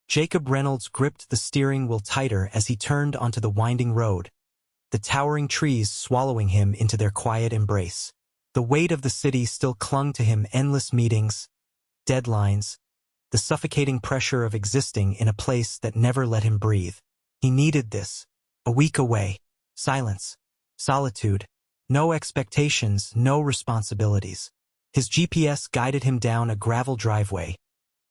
Jacob Reynolds gripped the steering wheel tighter as he turned onto the winding road, the towering trees swallowing him into their quiet embrace. The weight of the city still clung to him, endless meetings, deadlines, the suffocating pressure of existing in a place that never let him breathe. He needed this. A week away. Silence. Solitude. No expectations, no responsibilities. His GPS guided him down a gravel driveway,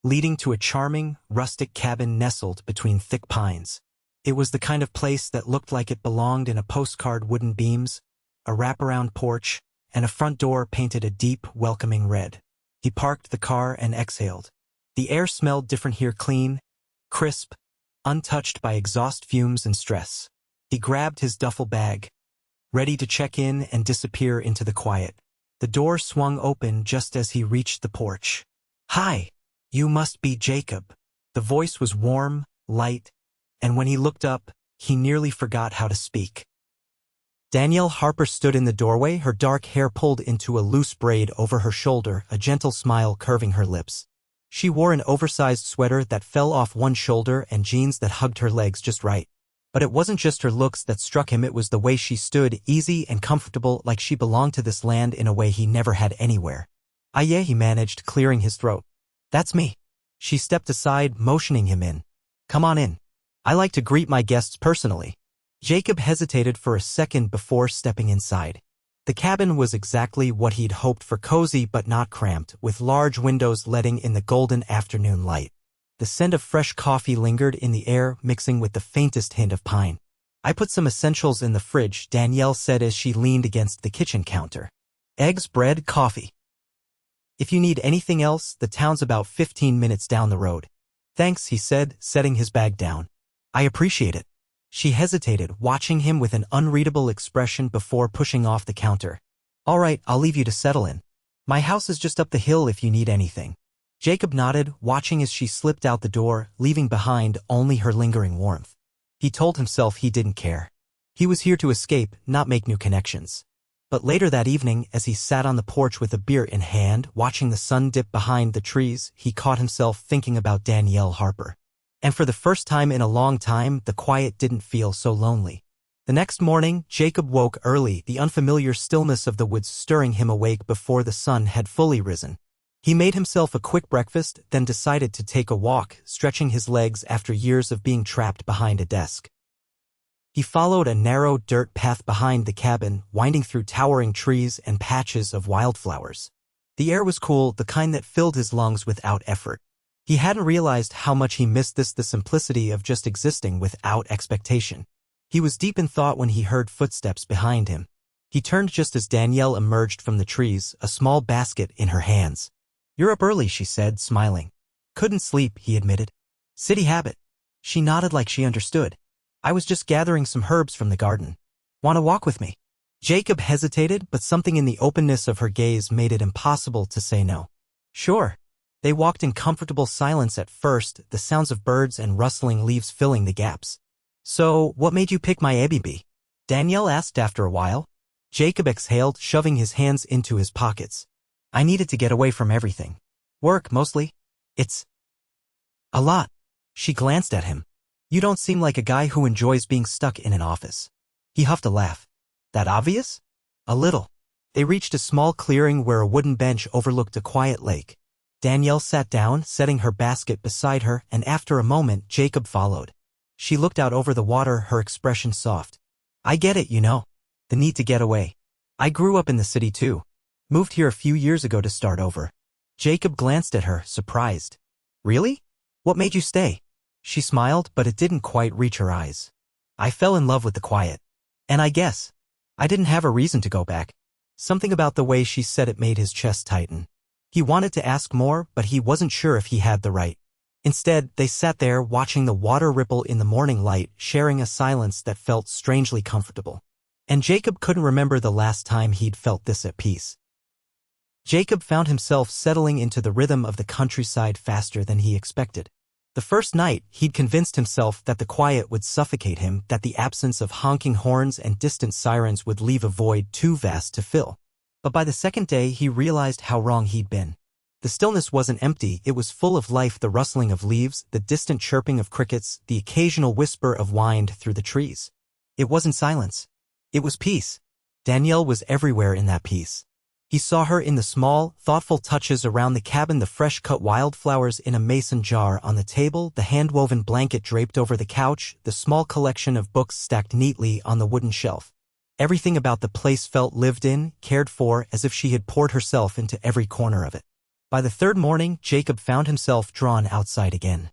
leading to a charming, rustic cabin nestled between thick pines. It was the kind of place that looked like it belonged in a postcard, wooden beams, a wraparound porch, and a front door painted a deep, welcoming red. He parked the car and exhaled. The air smelled different here, clean, crisp, untouched by exhaust fumes and stress. He grabbed his duffel bag, ready to check in and disappear into the quiet. The door swung open just as he reached the porch. "Hi, you must be Jacob." The voice was warm, light, and when he looked up, he nearly forgot how to speak. Danielle Harper stood in the doorway, her dark hair pulled into a loose braid over her shoulder, a gentle smile curving her lips. She wore an oversized sweater that fell off one shoulder and jeans that hugged her legs just right. But it wasn't just her looks that struck him, it was the way she stood, easy and comfortable, like she belonged to this land in a way he never had anywhere. "Ah yeah," he managed, clearing his throat. "That's me." She stepped aside, motioning him in. "Come on in. I like to greet my guests personally." Jacob hesitated for a second before stepping inside. The cabin was exactly what he'd hoped for, cozy but not cramped, with large windows letting in the golden afternoon light. The scent of fresh coffee lingered in the air, mixing with the faintest hint of pine. "I put some essentials in the fridge," Danielle said as she leaned against the kitchen counter. "Eggs, bread, coffee. If you need anything else, the town's about 15 minutes down the road." "Thanks," he said, setting his bag down. "I appreciate it." She hesitated, watching him with an unreadable expression before pushing off the counter. "All right, I'll leave you to settle in. My house is just up the hill if you need anything." Jacob nodded, watching as she slipped out the door, leaving behind only her lingering warmth. He told himself he didn't care. He was here to escape, not make new connections. But later that evening, as he sat on the porch with a beer in hand, watching the sun dip behind the trees, he caught himself thinking about Danielle Harper. And for the first time in a long time, the quiet didn't feel so lonely. The next morning, Jacob woke early, the unfamiliar stillness of the woods stirring him awake before the sun had fully risen. He made himself a quick breakfast, then decided to take a walk, stretching his legs after years of being trapped behind a desk. He followed a narrow dirt path behind the cabin, winding through towering trees and patches of wildflowers. The air was cool, the kind that filled his lungs without effort. He hadn't realized how much he missed the simplicity of just existing without expectation. He was deep in thought when he heard footsteps behind him. He turned just as Danielle emerged from the trees, a small basket in her hands. "You're up early," she said, smiling. "Couldn't sleep," he admitted. "City habit." She nodded like she understood. "I was just gathering some herbs from the garden. Want to walk with me?" Jacob hesitated, but something in the openness of her gaze made it impossible to say no. "Sure." They walked in comfortable silence at first, the sounds of birds and rustling leaves filling the gaps. "So, what made you pick my Airbnb?" Danielle asked after a while. Jacob exhaled, shoving his hands into his pockets. "I needed to get away from everything. Work, mostly. It's a lot." She glanced at him. "You don't seem like a guy who enjoys being stuck in an office." He huffed a laugh. "That obvious?" "A little." They reached a small clearing where a wooden bench overlooked a quiet lake. Danielle sat down, setting her basket beside her, and after a moment, Jacob followed. She looked out over the water, her expression soft. "I get it, you know. The need to get away. I grew up in the city too. Moved here a few years ago to start over." Jacob glanced at her, surprised. "Really? What made you stay?" She smiled, but it didn't quite reach her eyes. "I fell in love with the quiet. And I guess I didn't have a reason to go back." Something about the way she said it made his chest tighten. He wanted to ask more, but he wasn't sure if he had the right. Instead, they sat there watching the water ripple in the morning light, sharing a silence that felt strangely comfortable. And Jacob couldn't remember the last time he'd felt this at peace. Jacob found himself settling into the rhythm of the countryside faster than he expected. The first night, he'd convinced himself that the quiet would suffocate him, that the absence of honking horns and distant sirens would leave a void too vast to fill. But by the second day, he realized how wrong he'd been. The stillness wasn't empty, it was full of life, the rustling of leaves, the distant chirping of crickets, the occasional whisper of wind through the trees. It wasn't silence. It was peace. Danielle was everywhere in that peace. He saw her in the small, thoughtful touches around the cabin, the fresh-cut wildflowers in a mason jar on the table, the hand-woven blanket draped over the couch, the small collection of books stacked neatly on the wooden shelf. Everything about the place felt lived in, cared for, as if she had poured herself into every corner of it. By the third morning, Jacob found himself drawn outside again.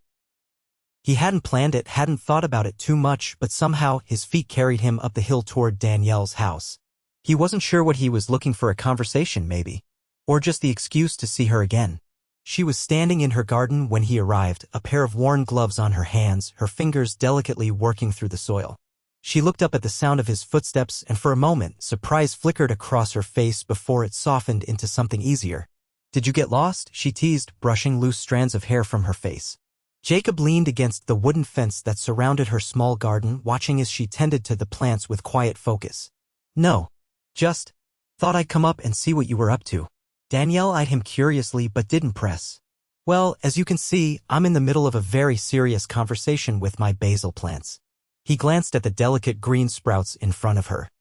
He hadn't planned it, hadn't thought about it too much, but somehow his feet carried him up the hill toward Danielle's house. He wasn't sure what he was looking for, a conversation maybe, or just the excuse to see her again. She was standing in her garden when he arrived, a pair of worn gloves on her hands, her fingers delicately working through the soil. She looked up at the sound of his footsteps, and for a moment, surprise flickered across her face before it softened into something easier. "Did you get lost?" she teased, brushing loose strands of hair from her face. Jacob leaned against the wooden fence that surrounded her small garden, watching as she tended to the plants with quiet focus. "No. Just thought I'd come up and see what you were up to." Danielle eyed him curiously but didn't press. "Well, as you can see, I'm in the middle of a very serious conversation with my basil plants." He glanced at the delicate green sprouts in front of her.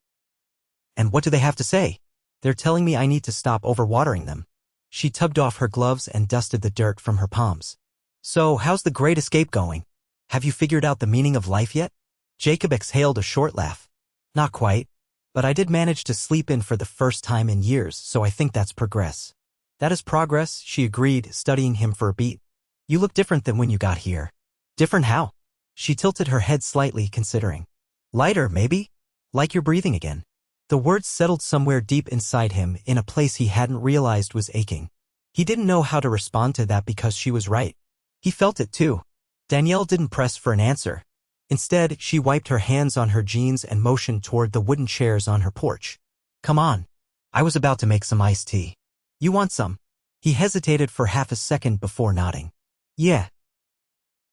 "And what do they have to say?" "They're telling me I need to stop overwatering them." She tugged off her gloves and dusted the dirt from her palms. "So, how's the Great Escape going? Have you figured out the meaning of life yet?" Jacob exhaled a short laugh. "Not quite. But I did manage to sleep in for the first time in years, so I think that's progress." "That is progress," she agreed, studying him for a beat. "You look different than when you got here." "Different how?" She tilted her head slightly, considering. "Lighter, maybe? Like you're breathing again." The words settled somewhere deep inside him, in a place he hadn't realized was aching. He didn't know how to respond to that because she was right. He felt it too. Danielle didn't press for an answer. Instead, she wiped her hands on her jeans and motioned toward the wooden chairs on her porch. "Come on. I was about to make some iced tea. You want some?" He hesitated for half a second before nodding. "Yeah.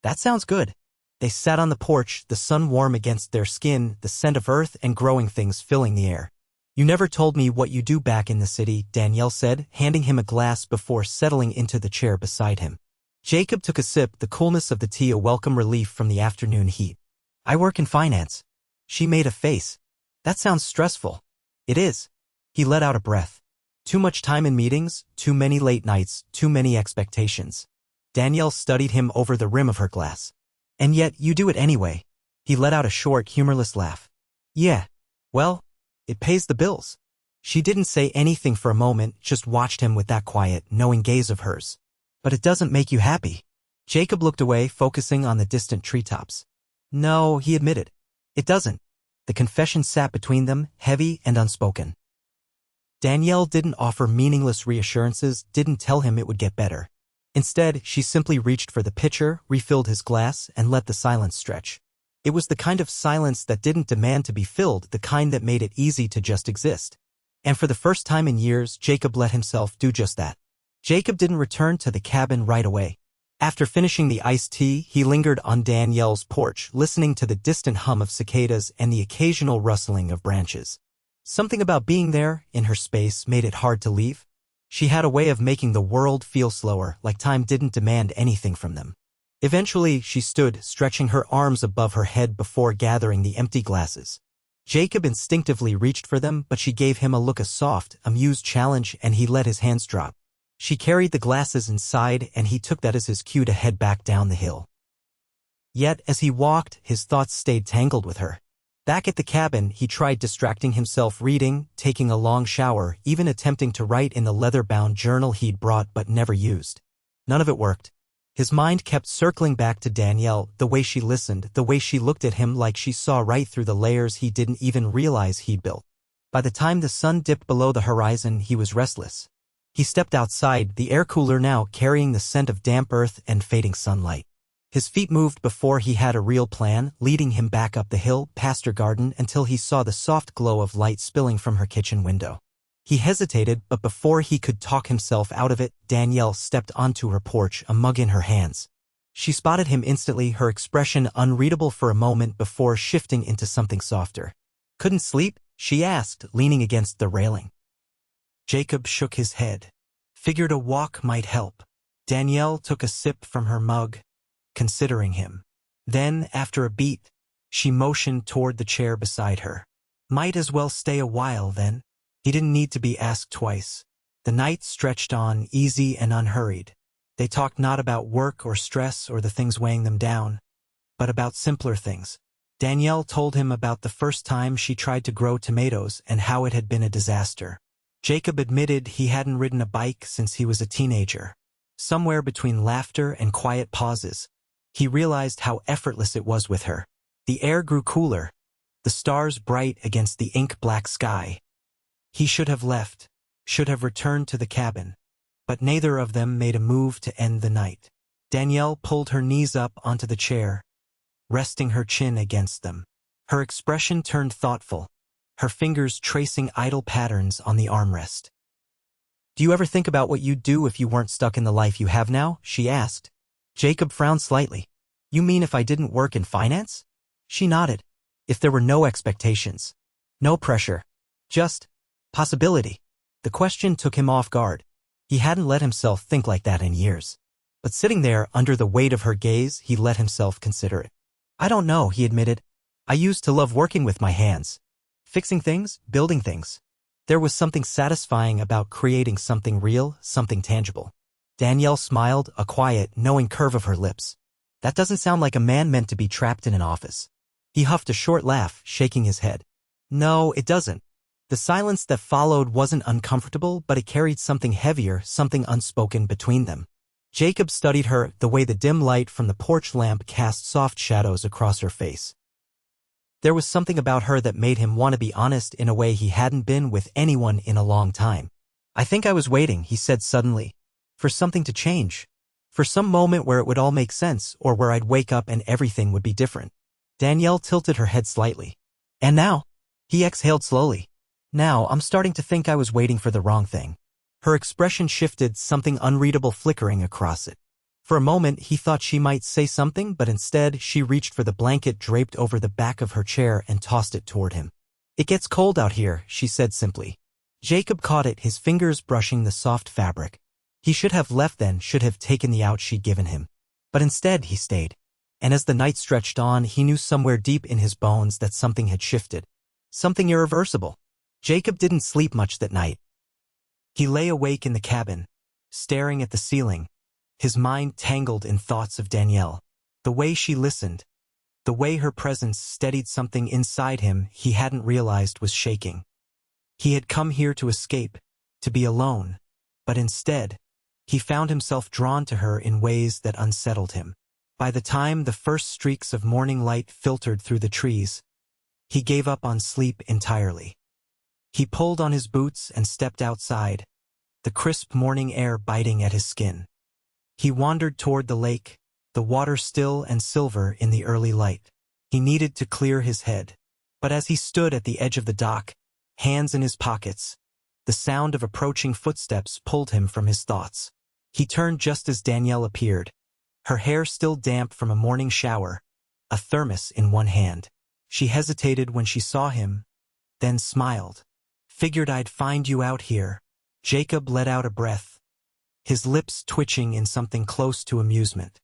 That sounds good." They sat on the porch, the sun warm against their skin, the scent of earth and growing things filling the air. "You never told me what you do back in the city," Danielle said, handing him a glass before settling into the chair beside him. Jacob took a sip, the coolness of the tea a welcome relief from the afternoon heat. "I work in finance." She made a face. "That sounds stressful." "It is." He let out a breath. "Too much time in meetings, too many late nights, too many expectations." Danielle studied him over the rim of her glass. "And yet you do it anyway." He let out a short, humorless laugh. "Yeah. Well, it pays the bills." She didn't say anything for a moment, just watched him with that quiet, knowing gaze of hers. "But it doesn't make you happy." Jacob looked away, focusing on the distant treetops. "No," he admitted. "It doesn't." The confession sat between them, heavy and unspoken. Danielle didn't offer meaningless reassurances, didn't tell him it would get better. Instead, she simply reached for the pitcher, refilled his glass, and let the silence stretch. It was the kind of silence that didn't demand to be filled, the kind that made it easy to just exist. And for the first time in years, Jacob let himself do just that. Jacob didn't return to the cabin right away. After finishing the iced tea, he lingered on Danielle's porch, listening to the distant hum of cicadas and the occasional rustling of branches. Something about being there, in her space, made it hard to leave. She had a way of making the world feel slower, like time didn't demand anything from them. Eventually, she stood, stretching her arms above her head before gathering the empty glasses. Jacob instinctively reached for them, but she gave him a look, a soft, amused challenge, and he let his hands drop. She carried the glasses inside, and he took that as his cue to head back down the hill. Yet, as he walked, his thoughts stayed tangled with her. Back at the cabin, he tried distracting himself, reading, taking a long shower, even attempting to write in the leather-bound journal he'd brought but never used. None of it worked. His mind kept circling back to Danielle, the way she listened, the way she looked at him like she saw right through the layers he didn't even realize he'd built. By the time the sun dipped below the horizon, he was restless. He stepped outside, the air cooler now, carrying the scent of damp earth and fading sunlight. His feet moved before he had a real plan, leading him back up the hill, past her garden, until he saw the soft glow of light spilling from her kitchen window. He hesitated, but before he could talk himself out of it, Danielle stepped onto her porch, a mug in her hands. She spotted him instantly, her expression unreadable for a moment before shifting into something softer. "Couldn't sleep?" she asked, leaning against the railing. Jacob shook his head. Figured a walk might help. Danielle took a sip from her mug, considering him. Then, after a beat, she motioned toward the chair beside her. Might as well stay a while, then. He didn't need to be asked twice. The night stretched on, easy and unhurried. They talked not about work or stress or the things weighing them down, but about simpler things. Danielle told him about the first time she tried to grow tomatoes and how it had been a disaster. Jacob admitted he hadn't ridden a bike since he was a teenager. Somewhere between laughter and quiet pauses, he realized how effortless it was with her. The air grew cooler, the stars bright against the ink-black sky. He should have left, should have returned to the cabin, but neither of them made a move to end the night. Danielle pulled her knees up onto the chair, resting her chin against them. Her expression turned thoughtful, her fingers tracing idle patterns on the armrest. "Do you ever think about what you'd do if you weren't stuck in the life you have now?" she asked. Jacob frowned slightly. "You mean if I didn't work in finance?" She nodded. "If there were no expectations, no pressure, just possibility." The question took him off guard. He hadn't let himself think like that in years. But sitting there under the weight of her gaze, he let himself consider it. "I don't know," he admitted. "I used to love working with my hands. Fixing things, building things. There was something satisfying about creating something real, something tangible." Danielle smiled, a quiet, knowing curve of her lips. "That doesn't sound like a man meant to be trapped in an office." He huffed a short laugh, shaking his head. "No, it doesn't." The silence that followed wasn't uncomfortable, but it carried something heavier, something unspoken between them. Jacob studied her, the way the dim light from the porch lamp cast soft shadows across her face. There was something about her that made him want to be honest in a way he hadn't been with anyone in a long time. "I think I was waiting," he said suddenly, "for something to change. For some moment where it would all make sense, or where I'd wake up and everything would be different." Danielle tilted her head slightly. "And now?" He exhaled slowly. "Now, I'm starting to think I was waiting for the wrong thing." Her expression shifted, something unreadable flickering across it. For a moment, he thought she might say something, but instead, she reached for the blanket draped over the back of her chair and tossed it toward him. "It gets cold out here," she said simply. Jacob caught it, his fingers brushing the soft fabric. He should have left then, should have taken the out she'd given him. But instead, he stayed. And as the night stretched on, he knew somewhere deep in his bones that something had shifted. Something irreversible. Jacob didn't sleep much that night. He lay awake in the cabin, staring at the ceiling, his mind tangled in thoughts of Danielle. The way she listened, the way her presence steadied something inside him he hadn't realized was shaking. He had come here to escape, to be alone, but instead, he found himself drawn to her in ways that unsettled him. By the time the first streaks of morning light filtered through the trees, he gave up on sleep entirely. He pulled on his boots and stepped outside, the crisp morning air biting at his skin. He wandered toward the lake, the water still and silver in the early light. He needed to clear his head. But as he stood at the edge of the dock, hands in his pockets, the sound of approaching footsteps pulled him from his thoughts. He turned just as Danielle appeared, her hair still damp from a morning shower, a thermos in one hand. She hesitated when she saw him, then smiled. "Figured I'd find you out here." Jacob let out a breath, his lips twitching in something close to amusement.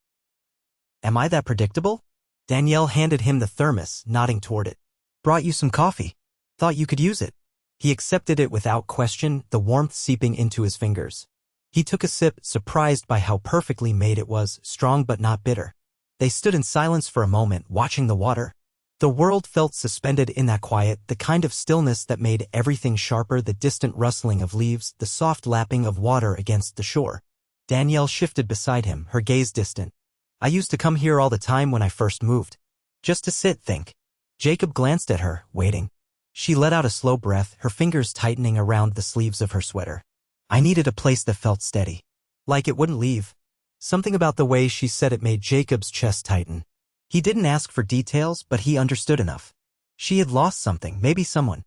"Am I that predictable?" Danielle handed him the thermos, nodding toward it. "Brought you some coffee. Thought you could use it." He accepted it without question, the warmth seeping into his fingers. He took a sip, surprised by how perfectly made it was, strong but not bitter. They stood in silence for a moment, watching the water. The world felt suspended in that quiet, the kind of stillness that made everything sharper, the distant rustling of leaves, the soft lapping of water against the shore. Danielle shifted beside him, her gaze distant. "I used to come here all the time when I first moved. Just to sit, think." Jacob glanced at her, waiting. She let out a slow breath, her fingers tightening around the sleeves of her sweater. "I needed a place that felt steady. Like it wouldn't leave." Something about the way she said it made Jacob's chest tighten. He didn't ask for details, but he understood enough. She had lost something, maybe someone.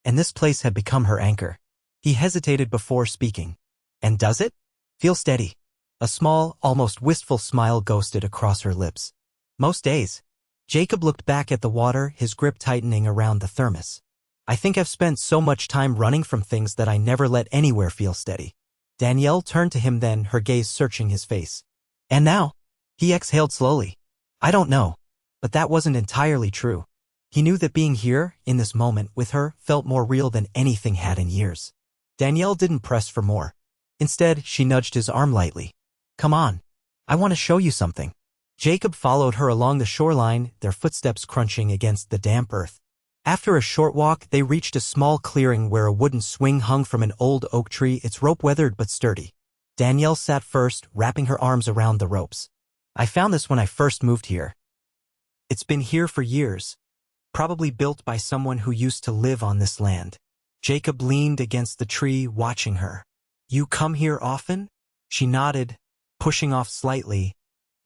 And this place had become her anchor. He hesitated before speaking. "And does it?" "Feel steady." A small, almost wistful smile ghosted across her lips. "Most days." Jacob looked back at the water, his grip tightening around the thermos. "I think I've spent so much time running from things that I never let anywhere feel steady." Danielle turned to him then, her gaze searching his face. And now? He exhaled slowly. I don't know. But that wasn't entirely true. He knew that being here, in this moment, with her, felt more real than anything had in years. Danielle didn't press for more. Instead, she nudged his arm lightly. Come on. I want to show you something. Jacob followed her along the shoreline, their footsteps crunching against the damp earth. After a short walk, they reached a small clearing where a wooden swing hung from an old oak tree, its rope weathered but sturdy. Danielle sat first, wrapping her arms around the ropes. I found this when I first moved here. It's been here for years, probably built by someone who used to live on this land. Jacob leaned against the tree, watching her. You come here often? She nodded, pushing off slightly,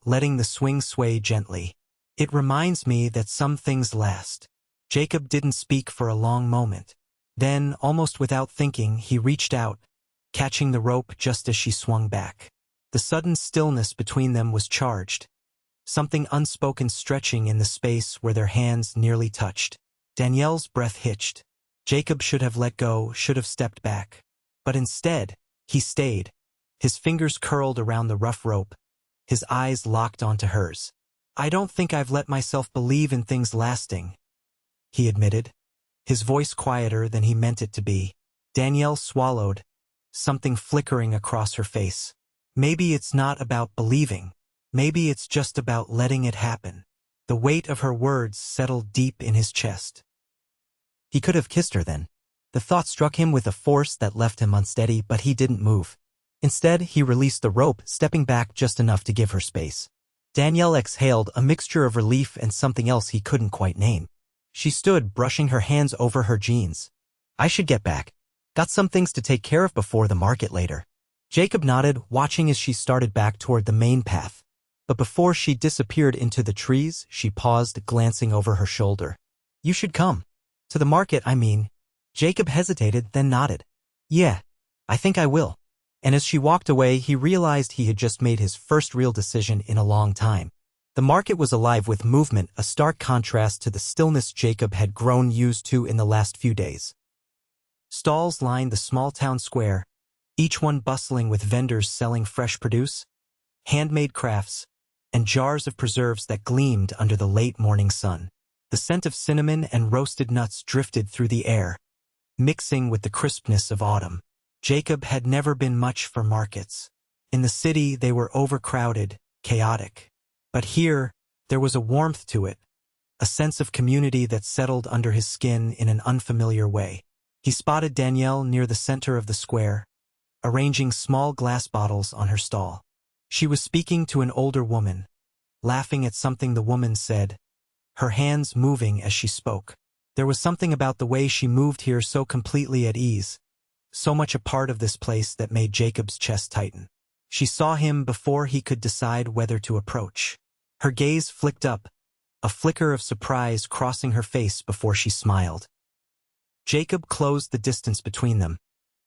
letting the swing sway gently. It reminds me that some things last. Jacob didn't speak for a long moment. Then, almost without thinking, he reached out, catching the rope just as she swung back. The sudden stillness between them was charged, something unspoken stretching in the space where their hands nearly touched. Danielle's breath hitched. Jacob should have let go, should have stepped back. But instead, he stayed, his fingers curled around the rough rope, his eyes locked onto hers. I don't think I've let myself believe in things lasting, he admitted, his voice quieter than he meant it to be. Danielle swallowed, something flickering across her face. Maybe it's not about believing. Maybe it's just about letting it happen. The weight of her words settled deep in his chest. He could have kissed her then. The thought struck him with a force that left him unsteady, but he didn't move. Instead, he released the rope, stepping back just enough to give her space. Danielle exhaled, a mixture of relief and something else he couldn't quite name. She stood, brushing her hands over her jeans. I should get back. Got some things to take care of before the market later. Jacob nodded, watching as she started back toward the main path. But before she disappeared into the trees, she paused, glancing over her shoulder. You should come. To the market, I mean. Jacob hesitated, then nodded. Yeah, I think I will. And as she walked away, he realized he had just made his first real decision in a long time. The market was alive with movement, a stark contrast to the stillness Jacob had grown used to in the last few days. Stalls lined the small town square, each one bustling with vendors selling fresh produce, handmade crafts, and jars of preserves that gleamed under the late morning sun. The scent of cinnamon and roasted nuts drifted through the air, mixing with the crispness of autumn. Jacob had never been much for markets. In the city, they were overcrowded, chaotic. But here, there was a warmth to it, a sense of community that settled under his skin in an unfamiliar way. He spotted Danielle near the center of the square, arranging small glass bottles on her stall. She was speaking to an older woman, laughing at something the woman said, her hands moving as she spoke. There was something about the way she moved here so completely at ease, so much a part of this place that made Jacob's chest tighten. She saw him before he could decide whether to approach. Her gaze flicked up, a flicker of surprise crossing her face before she smiled. Jacob closed the distance between them,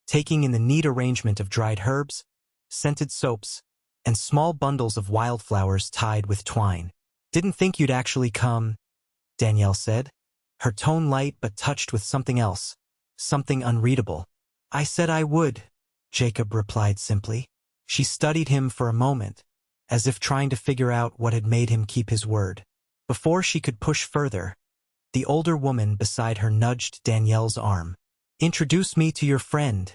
taking in the neat arrangement of dried herbs, scented soaps, and small bundles of wildflowers tied with twine. Didn't think you'd actually come, Danielle said, her tone light but touched with something else, something unreadable. I said I would, Jacob replied simply. She studied him for a moment, as if trying to figure out what had made him keep his word. Before she could push further, the older woman beside her nudged Danielle's arm. Introduce me to your friend,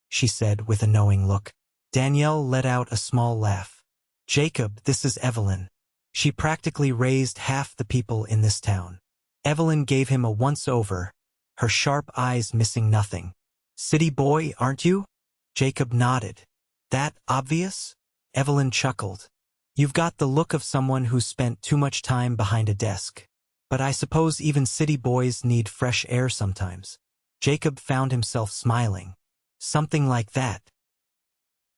she said with a knowing look. Danielle let out a small laugh. Jacob, this is Evelyn. She practically raised half the people in this town. Evelyn gave him a once-over, her sharp eyes missing nothing. City boy, aren't you? Jacob nodded. That obvious? Evelyn chuckled. You've got the look of someone who's spent too much time behind a desk. But I suppose even city boys need fresh air sometimes. Jacob found himself smiling. Something like that.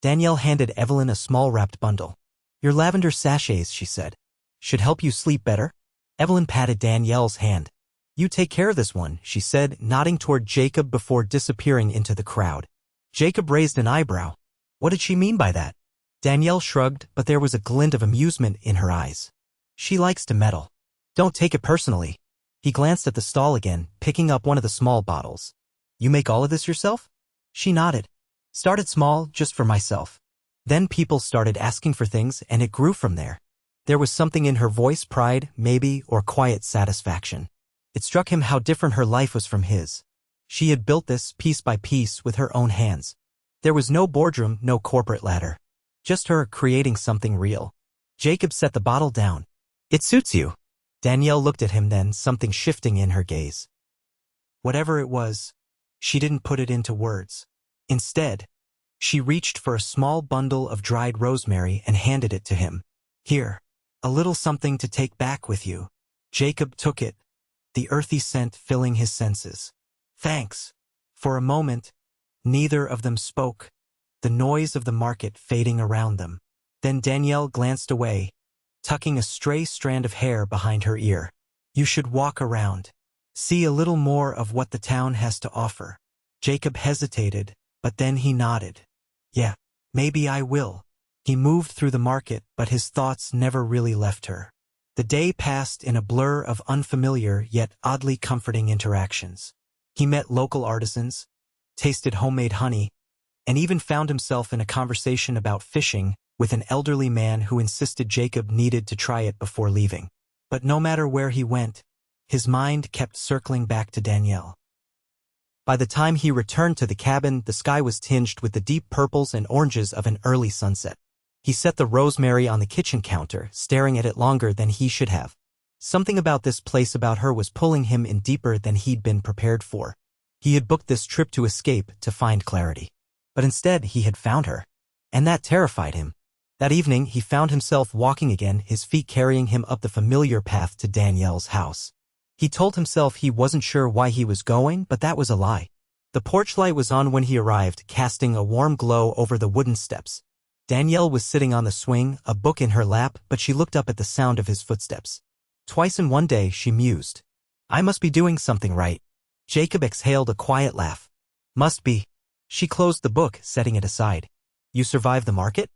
Danielle handed Evelyn a small wrapped bundle. Your lavender sachets, she said. Should help you sleep better. Evelyn patted Danielle's hand. You take care of this one, she said, nodding toward Jacob before disappearing into the crowd. Jacob raised an eyebrow. What did she mean by that? Danielle shrugged, but there was a glint of amusement in her eyes. She likes to meddle. Don't take it personally. He glanced at the stall again, picking up one of the small bottles. You make all of this yourself? She nodded. Started small, just for myself. Then people started asking for things and it grew from there. There was something in her voice, pride, maybe, or quiet satisfaction. It struck him how different her life was from his. She had built this, piece by piece, with her own hands. There was no boardroom, no corporate ladder. Just her creating something real. Jacob set the bottle down. It suits you. Danielle looked at him then, something shifting in her gaze. Whatever it was, she didn't put it into words. Instead, she reached for a small bundle of dried rosemary and handed it to him. Here, a little something to take back with you. Jacob took it, the earthy scent filling his senses. Thanks. For a moment, neither of them spoke, the noise of the market fading around them. Then Danielle glanced away, tucking a stray strand of hair behind her ear. You should walk around. See a little more of what the town has to offer. Jacob hesitated, but then he nodded. Yeah, maybe I will. He moved through the market, but his thoughts never really left her. The day passed in a blur of unfamiliar yet oddly comforting interactions. He met local artisans, tasted homemade honey, and even found himself in a conversation about fishing with an elderly man who insisted Jacob needed to try it before leaving. But no matter where he went, his mind kept circling back to Danielle. By the time he returned to the cabin, the sky was tinged with the deep purples and oranges of an early sunset. He set the rosemary on the kitchen counter, staring at it longer than he should have. Something about this place, about her, was pulling him in deeper than he'd been prepared for. He had booked this trip to escape, to find clarity. But instead, he had found her. And that terrified him. That evening, he found himself walking again, his feet carrying him up the familiar path to Danielle's house. He told himself he wasn't sure why he was going, but that was a lie. The porch light was on when he arrived, casting a warm glow over the wooden steps. Danielle was sitting on the swing, a book in her lap, but she looked up at the sound of his footsteps. Twice in one day, she mused. I must be doing something right. Jacob exhaled a quiet laugh. Must be. She closed the book, setting it aside. You survived the market?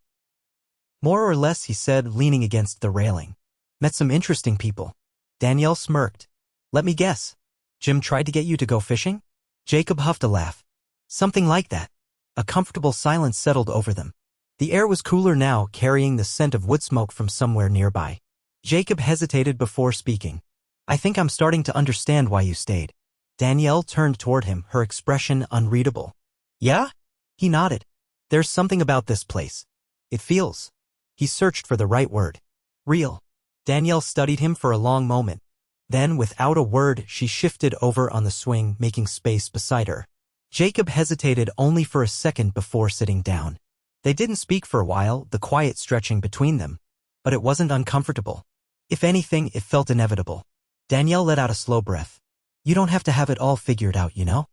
More or less, he said, leaning against the railing. Met some interesting people. Danielle smirked. Let me guess. Jim tried to get you to go fishing? Jacob huffed a laugh. Something like that. A comfortable silence settled over them. The air was cooler now, carrying the scent of wood smoke from somewhere nearby. Jacob hesitated before speaking. I think I'm starting to understand why you stayed. Danielle turned toward him, her expression unreadable. Yeah? He nodded. There's something about this place. It feels. He searched for the right word. Real. Danielle studied him for a long moment. Then, without a word, she shifted over on the swing, making space beside her. Jacob hesitated only for a second before sitting down. They didn't speak for a while, the quiet stretching between them. But it wasn't uncomfortable. If anything, it felt inevitable. Danielle let out a slow breath. You don't have to have it all figured out, you know?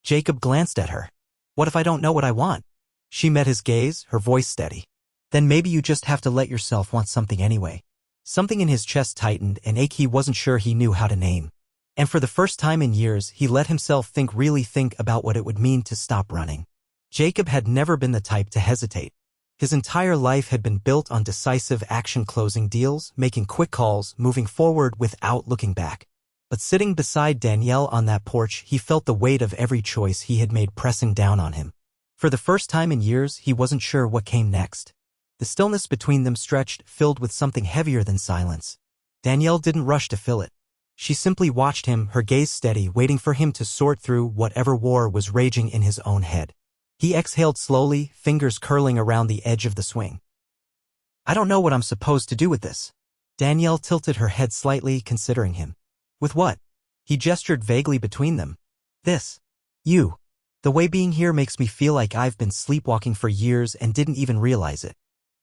Jacob glanced at her. What if I don't know what I want? She met his gaze, her voice steady. Then maybe you just have to let yourself want something anyway. Something in his chest tightened, an ache he wasn't sure he knew how to name. And for the first time in years, he let himself really think about what it would mean to stop running. Jacob had never been the type to hesitate. His entire life had been built on decisive action, closing deals, making quick calls, moving forward without looking back. But sitting beside Danielle on that porch, he felt the weight of every choice he had made pressing down on him. For the first time in years, he wasn't sure what came next. The stillness between them stretched, filled with something heavier than silence. Danielle didn't rush to fill it. She simply watched him, her gaze steady, waiting for him to sort through whatever war was raging in his own head. He exhaled slowly, fingers curling around the edge of the swing. I don't know what I'm supposed to do with this. Danielle tilted her head slightly, considering him. With what? He gestured vaguely between them. This. You. The way being here makes me feel like I've been sleepwalking for years and didn't even realize it.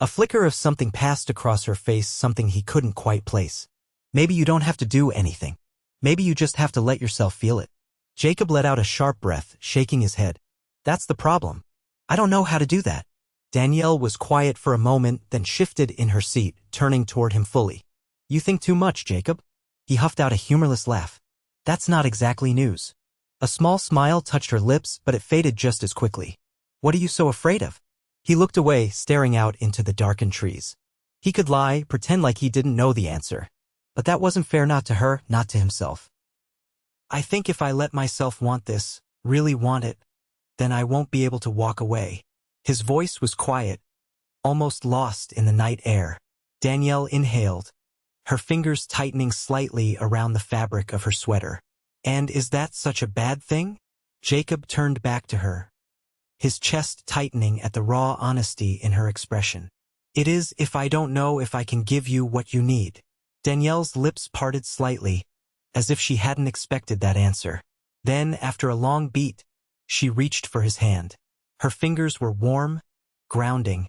A flicker of something passed across her face, something he couldn't quite place. Maybe you don't have to do anything. Maybe you just have to let yourself feel it. Jacob let out a sharp breath, shaking his head. That's the problem. I don't know how to do that. Danielle was quiet for a moment, then shifted in her seat, turning toward him fully. You think too much, Jacob. He huffed out a humorless laugh. That's not exactly news. A small smile touched her lips, but it faded just as quickly. What are you so afraid of? He looked away, staring out into the darkened trees. He could lie, pretend like he didn't know the answer. But that wasn't fair, not to her, not to himself. I think if I let myself want this, really want it, then I won't be able to walk away. His voice was quiet, almost lost in the night air. Danielle inhaled, her fingers tightening slightly around the fabric of her sweater. And is that such a bad thing? Jacob turned back to her, his chest tightening at the raw honesty in her expression. It is if I don't know if I can give you what you need. Danielle's lips parted slightly, as if she hadn't expected that answer. Then, after a long beat, she reached for his hand. Her fingers were warm, grounding,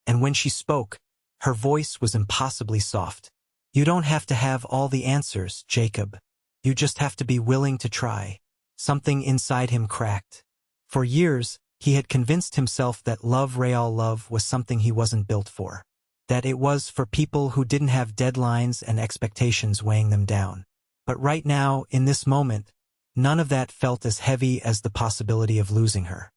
and when she spoke, her voice was impossibly soft. You don't have to have all the answers, Jacob. You just have to be willing to try. Something inside him cracked. For years, he had convinced himself that real love was something he wasn't built for. That it was for people who didn't have deadlines and expectations weighing them down. But right now, in this moment, none of that felt as heavy as the possibility of losing her.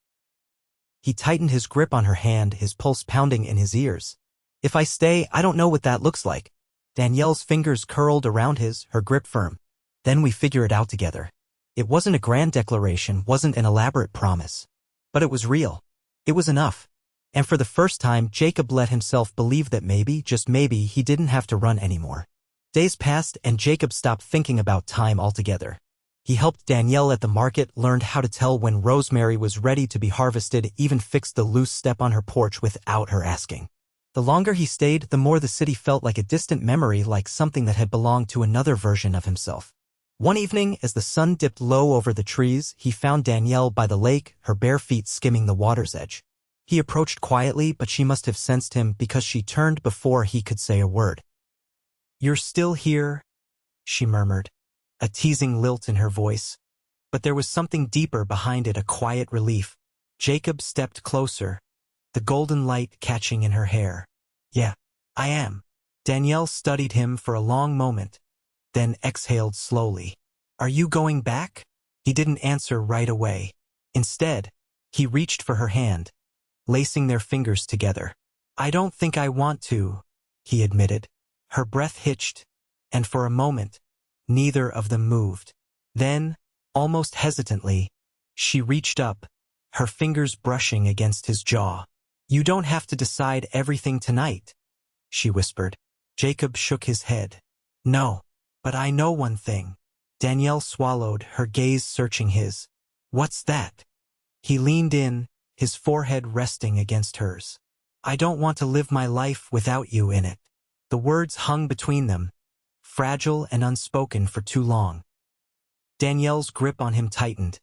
He tightened his grip on her hand, his pulse pounding in his ears. If I stay, I don't know what that looks like. Danielle's fingers curled around his, her grip firm. Then we figure it out together. It wasn't a grand declaration, wasn't an elaborate promise. But it was real. It was enough. And for the first time, Jacob let himself believe that maybe, just maybe, he didn't have to run anymore. Days passed and Jacob stopped thinking about time altogether. He helped Danielle at the market, learned how to tell when rosemary was ready to be harvested, even fixed the loose step on her porch without her asking. The longer he stayed, the more the city felt like a distant memory, like something that had belonged to another version of himself. One evening, as the sun dipped low over the trees, he found Danielle by the lake, her bare feet skimming the water's edge. He approached quietly, but she must have sensed him because she turned before he could say a word. You're still here, she murmured, a teasing lilt in her voice. But there was something deeper behind it, a quiet relief. Jacob stepped closer, the golden light catching in her hair. Yeah, I am. Danielle studied him for a long moment, then exhaled slowly. Are you going back? He didn't answer right away. Instead, he reached for her hand, lacing their fingers together. I don't think I want to, he admitted. Her breath hitched, and for a moment, neither of them moved. Then, almost hesitantly, she reached up, her fingers brushing against his jaw. You don't have to decide everything tonight, she whispered. Jacob shook his head. No, but I know one thing. Danielle swallowed, her gaze searching his. What's that? He leaned in, his forehead resting against hers. I don't want to live my life without you in it. The words hung between them, fragile and unspoken for too long. Danielle's grip on him tightened,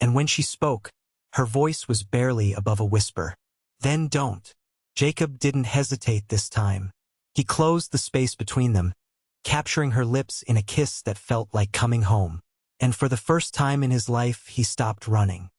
and when she spoke, her voice was barely above a whisper. Then don't. Jacob didn't hesitate this time. He closed the space between them, capturing her lips in a kiss that felt like coming home. And for the first time in his life, he stopped running.